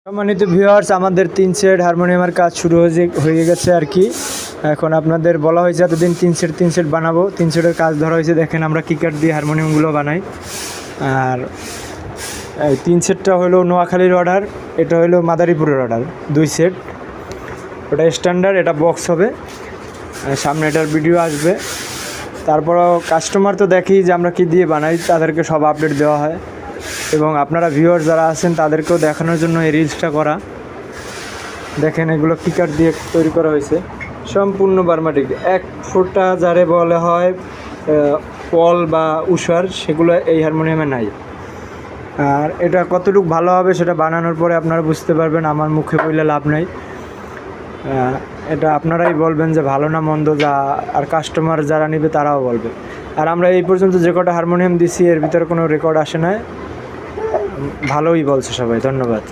সম্মানিত ভিউয়ার্স, আমাদের 3 সেট হারমোনিয়ামের কাজ শুরু হয়ে গেছে আর কি। এখন আপনাদের বলা হয়েছে এতদিন 3 সেট বানাবো। 3 সেটের কাজ ধরা হয়েছে। দেখেন আমরা কিকার দিয়ে হারমোনিয়ামগুলো বানাই। আর এই 3 সেটটা হলো নোয়াখালীর অর্ডার, এটা হলো মাদারীপুরের অর্ডার। 2 সেট, ওটা স্ট্যান্ডার্ড, এটা বক্স হবে, সামনে এটার ভিডিও আসবে। তারপরও কাস্টমার তো দেখি যে আমরা কী দিয়ে বানাই, তাদেরকে সব আপডেট দেওয়া হয় এবং আপনারা ভিউয়ার্স যারা আছেন তাদেরকেও দেখানোর জন্য এই রিলসটা করা। দেখেন এগুলো কিকার দিয়ে তৈরি করা হয়েছে, সম্পূর্ণ বার্মাটিক। 1 ফুটা যারে বলা হয় পল বা উষার, সেগুলো এই হারমোনিয়ামে নাই। আর এটা কতটুকু ভালো হবে সেটা বানানোর পরে আপনারা বুঝতে পারবেন। আমার মুখে বললে লাভ নেই, এটা আপনারাই বলবেন যে ভালো না মন্দ, যা আর কাস্টমার যারা নেবে তারাও বলবে। আর আমরা এই পর্যন্ত যে কটা হারমোনিয়াম দিছি এর ভিতরে কোনো রেকর্ড আসে না, ভালোই বলছে সবাই। ধন্যবাদ।